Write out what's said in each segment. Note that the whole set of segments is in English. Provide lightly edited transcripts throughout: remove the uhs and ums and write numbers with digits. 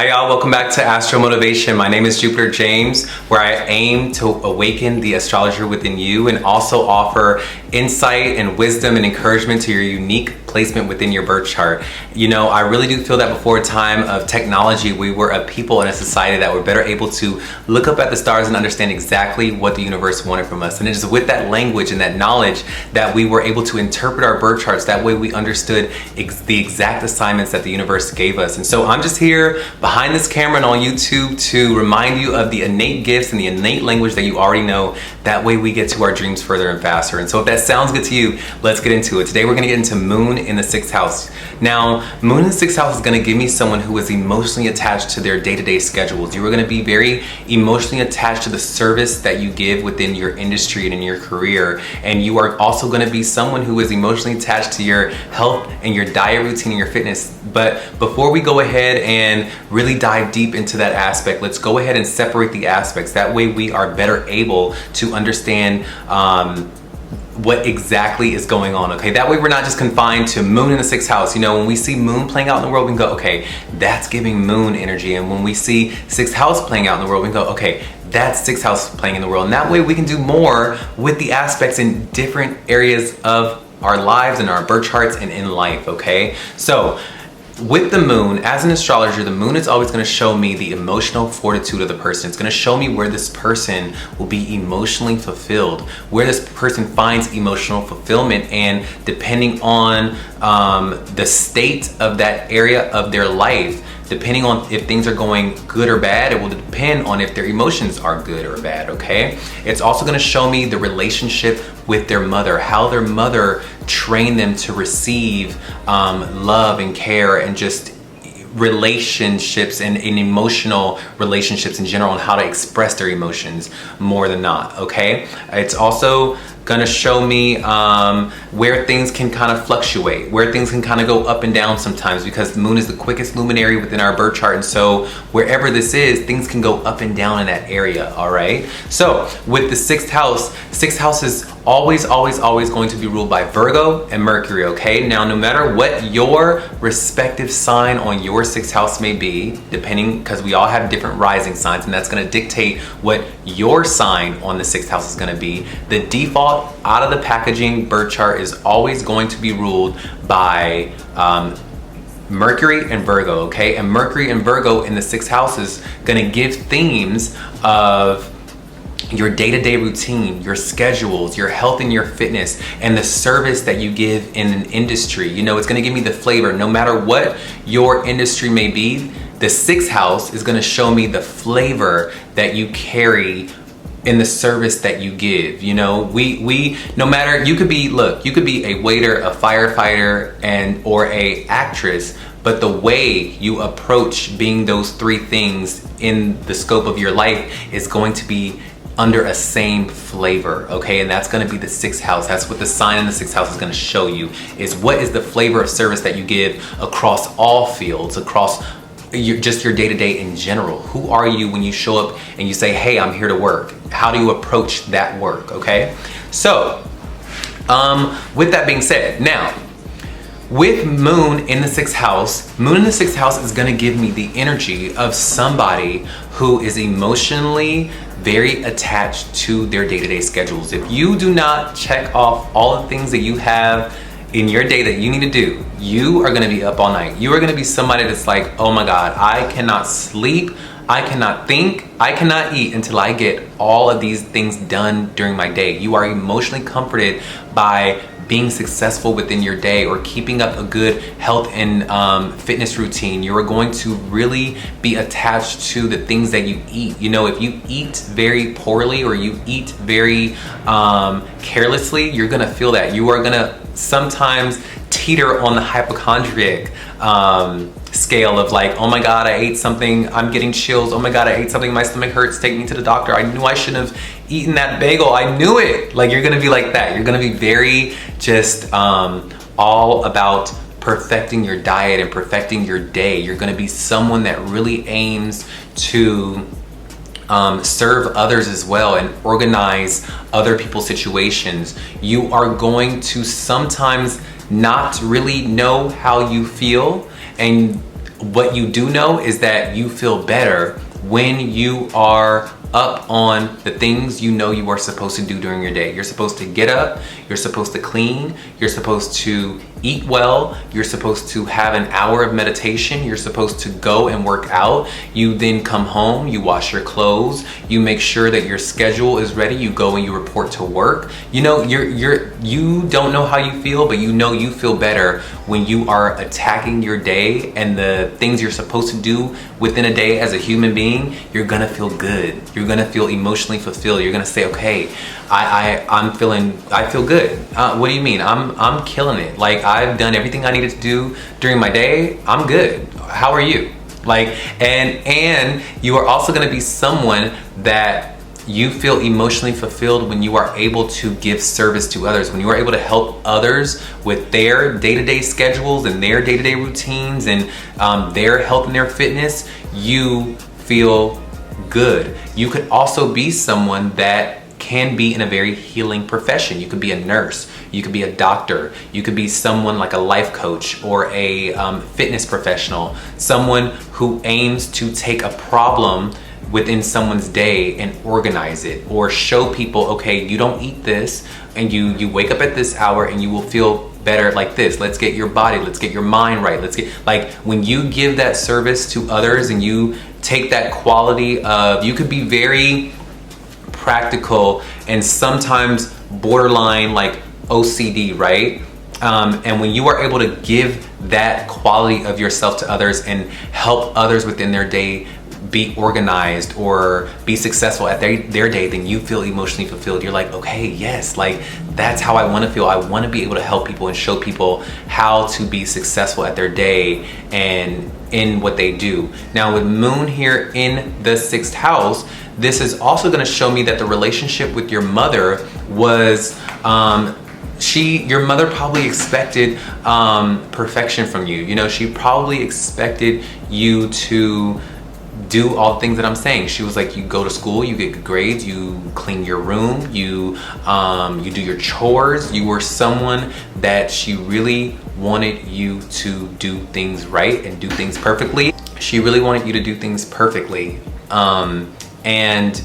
Hi y'all, welcome back to AstroMotivation. My name is JupiterJames, where I aim to awaken the astrologer within you and also offer insight and wisdom and encouragement to your unique placement within your birth chart. You know, I really do feel that before a time of technology, we were a people and a society that were better able to look up at the stars and understand exactly what the universe wanted from us. And it is with that language and that knowledge that we were able to interpret our birth charts. That way we understood the exact assignments that the universe gave us. And so I'm just here behind this camera and on YouTube to remind you of the innate gifts and the innate language that you already know. That way we get to our dreams further and faster. And so if that sounds good to you, let's get into it. Today we're gonna get into Moon in the 6th house. Now, Moon in the 6th house is gonna give me someone who is emotionally attached to their day-to-day schedules. You are gonna be very emotionally attached to the service that you give within your industry and in your career. And you are also gonna be someone who is emotionally attached to your health and your diet routine and your fitness. But before we go ahead and really dive deep into that aspect, let's go ahead and separate the aspects. That way we are better able to understand what exactly is going on, okay? That way we're not just confined to Moon in the 6th house. You know, when we see Moon playing out in the world, we can go, okay, that's giving Moon energy. And when we see 6th house playing out in the world, we can go, okay, that's 6th house playing in the world. And that way we can do more with the aspects in different areas of our lives and our birth charts and in life, okay? So, with the Moon, as an astrologer, the Moon is always going to show me the emotional fortitude of the person. It's going to show me where this person will be emotionally fulfilled, where this person finds emotional fulfillment, and depending on the state of that area of their life, depending on if things are going good or bad, it will depend on if their emotions are good or bad, okay? It's also gonna show me the relationship with their mother, how their mother trained them to receive love and care and just relationships and emotional relationships in general, and how to express their emotions more than not, okay? It's also gonna show me where things can kind of fluctuate, where things can kind of go up and down sometimes, because the Moon is the quickest luminary within our birth chart. And so wherever this is, things can go up and down in that area, all right? So with the 6th house is always going to be ruled by Virgo and Mercury, okay? Now, no matter what your respective sign on your 6th house may be, depending, because we all have different rising signs, and that's gonna dictate what your sign on the 6th house is gonna be, the default out of the packaging birth chart is always going to be ruled by Mercury and Virgo, okay? And Mercury and Virgo in the 6th house is gonna give themes of your day-to-day routine, your schedules, your health and your fitness, and the service that you give in an industry. You know, it's gonna give me the flavor. No matter what your industry may be, the 6th house is gonna show me the flavor that you carry in the service that you give. You know, we no matter, you could be a waiter, a firefighter, or a actress, but the way you approach being those three things in the scope of your life is going to be under a same flavor, okay? And that's gonna be the 6th house. That's what the sign in the 6th house is gonna show you, is what is the flavor of service that you give across all fields, across just your day-to-day in general. Who are you when you show up and you say, hey, I'm here to work? How do you approach that work, okay? So, with that being said, now, with Moon in the 6th house, Moon in the 6th house is gonna give me the energy of somebody who is emotionally very attached to their day-to-day schedules. If you do not check off all the things that you have in your day that you need to do, you are gonna be up all night. You are gonna be somebody that's like, oh my God, I cannot sleep, I cannot think, I cannot eat until I get all of these things done during my day. You are emotionally comforted by being successful within your day or keeping up a good health and fitness routine. You are going to really be attached to the things that you eat. You know, if you eat very poorly or you eat very carelessly, you're gonna feel that. You are gonna sometimes teeter on the hypochondriac scale of like, oh my God, I ate something, I'm getting chills. Oh my God, I ate something, my stomach hurts, take me to the doctor. I knew I shouldn't have eaten that bagel. I knew it. Like, you're gonna be like that. You're gonna be very just all about perfecting your diet and perfecting your day. You're gonna be someone that really aims to serve others as well and organize other people's situations. You are going to sometimes not really know how you feel, and what you do know is that you feel better when you are up on the things you know you are supposed to do during your day. You're supposed to get up, you're supposed to clean, you're supposed to eat well, you're supposed to have an hour of meditation, you're supposed to go and work out. You then come home, you wash your clothes, you make sure that your schedule is ready, you go and you report to work. You know, you don't know how you feel, but you know you feel better when you are attacking your day and the things you're supposed to do within a day as a human being. You're gonna feel good. You're gonna feel emotionally fulfilled. You're gonna say, okay, I feel good. What do you mean? I'm killing it. Like, I've done everything I needed to do during my day. I'm good. How are you? Like, and you are also gonna be someone that you feel emotionally fulfilled when you are able to give service to others, when you are able to help others with their day-to-day schedules and their day-to-day routines and their health and their fitness. You feel good. You could also be someone that can be in a very healing profession. You could be a nurse, you could be a doctor, you could be someone like a life coach or a fitness professional, someone who aims to take a problem within someone's day and organize it, or show people, okay, you don't eat this and you wake up at this hour and you will feel better like this. Let's get your body, let's get your mind right. Let's get, like, when you give that service to others and you take that quality of, you could be very practical and sometimes borderline like OCD, right? And when you are able to give that quality of yourself to others and help others within their day be organized or be successful at their day, then you feel emotionally fulfilled. You're like, okay, yes, like that's how I want to feel. I want to be able to help people and show people how to be successful at their day and in what they do. Now with Moon here in the 6th house, this is also going to show me that the relationship with your mother was your mother probably expected perfection from you. You know, she probably expected you to do all the things that I'm saying. She was like, you go to school, you get good grades, you clean your room, you do your chores. You were someone that she really wanted you to do things right and do things perfectly. She really wanted you to do things perfectly. And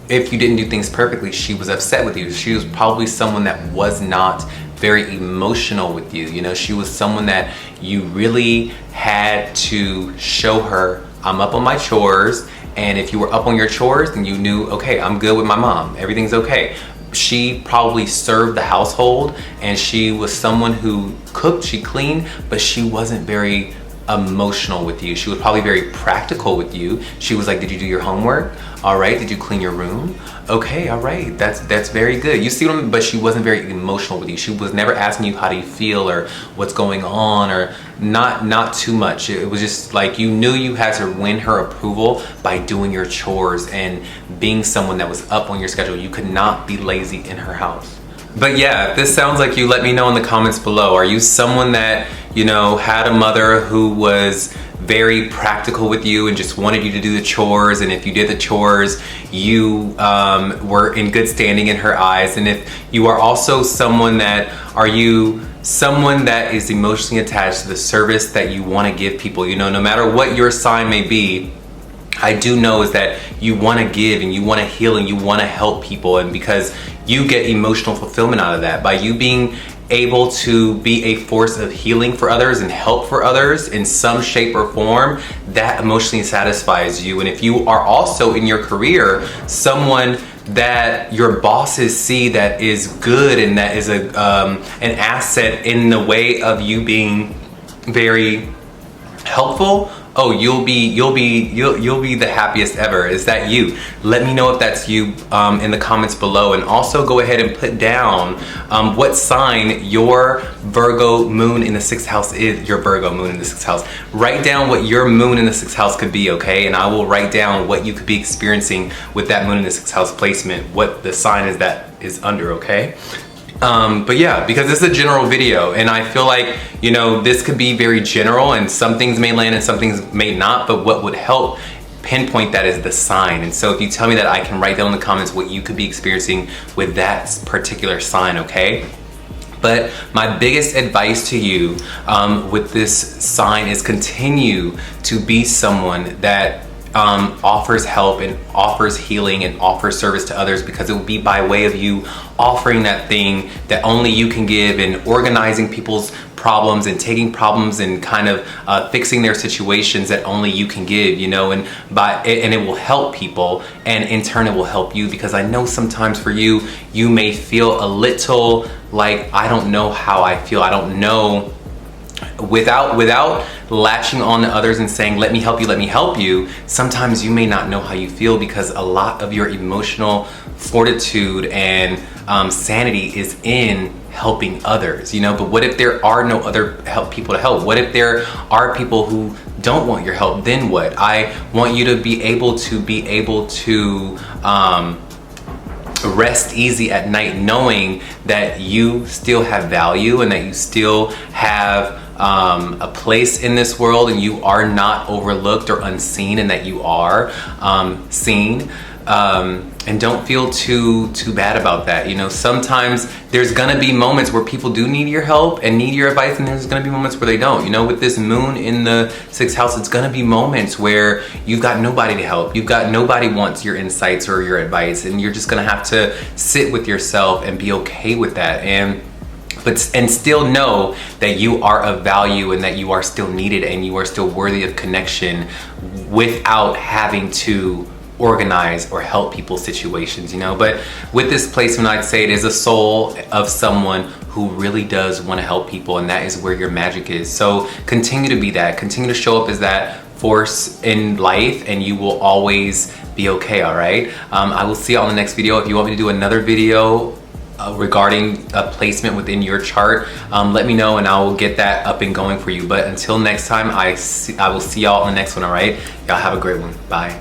if you didn't do things perfectly, she was upset with you. She was probably someone that was not very emotional with you. You know, she was someone that you really had to show her, I'm up on my chores, and if you were up on your chores, then you knew, okay, I'm good with my mom, everything's okay. She probably served the household, and she was someone who cooked, she cleaned, but she wasn't very emotional with you. She was probably very practical with you. She was like, did you do your homework? All right, did you clean your room? Okay, all right, that's very good. You see what I mean? But she wasn't very emotional with you. She was never asking you how do you feel or what's going on, or not too much. It was just like you knew you had to win her approval by doing your chores and being someone that was up on your schedule. You could not be lazy in her house. But yeah, if this sounds like you, let me know in the comments below. Are you someone that, you know, had a mother who was very practical with you and just wanted you to do the chores, and if you did the chores, you were in good standing in her eyes? And if you are also someone that, are you someone that is emotionally attached to the service that you want to give people? You know, no matter what your sign may be, I do know is that you want to give and you want to heal and you want to help people, and because you get emotional fulfillment out of that by you being able to be a force of healing for others and help for others in some shape or form, that emotionally satisfies you. And if you are also in your career someone that your bosses see that is good and that is an asset in the way of you being very helpful, oh, you'll be the happiest ever. Is that you? Let me know if that's you in the comments below, and also go ahead and put down what sign your Virgo moon in the 6th house is. Your Virgo moon in the 6th house. Write down what your moon in the 6th house could be, okay? And I will write down what you could be experiencing with that moon in the 6th house placement, what the sign is that is under, okay? But yeah, because this is a general video and I feel like, you know, this could be very general and some things may land and some things may not, but what would help pinpoint that is the sign. And so if you tell me that, I can write down in the comments what you could be experiencing with that particular sign, okay? But my biggest advice to you with this sign is continue to be someone that offers help and offers healing and offers service to others, because it will be by way of you offering that thing that only you can give, and organizing people's problems and taking problems and kind of fixing their situations that only you can give, you know, and it will help people, and in turn it will help you, because I know sometimes for you, you may feel a little like, I don't know how I feel, I don't know, without latching on to others and saying, let me help you, sometimes you may not know how you feel, because a lot of your emotional fortitude and sanity is in helping others, you know. But what if there are no other people to help? What if there are people who don't want your help? Then what? I want you to be able to rest easy at night, knowing that you still have value and that you still have a place in this world, and you are not overlooked or unseen, and that you are seen. And don't feel too bad about that. You know, sometimes there's gonna be moments where people do need your help and need your advice, and there's gonna be moments where they don't. You know, with this moon in the 6th house, it's gonna be moments where you've got nobody to help. You've got nobody wants your insights or your advice, and you're just gonna have to sit with yourself and be okay with that. And still know that you are of value, and that you are still needed, and you are still worthy of connection, without having to organize or help people's situations, you know. But with this placement, I'd say it is a soul of someone who really does want to help people, and that is where your magic is. So continue to be that, continue to show up as that force in life, and you will always be okay. All right, I will see you on the next video. If you want me to do another video regarding a placement within your chart, let me know, and I will get that up and going for you. But until next time, I will see y'all on the next one. All right, y'all have a great one. Bye.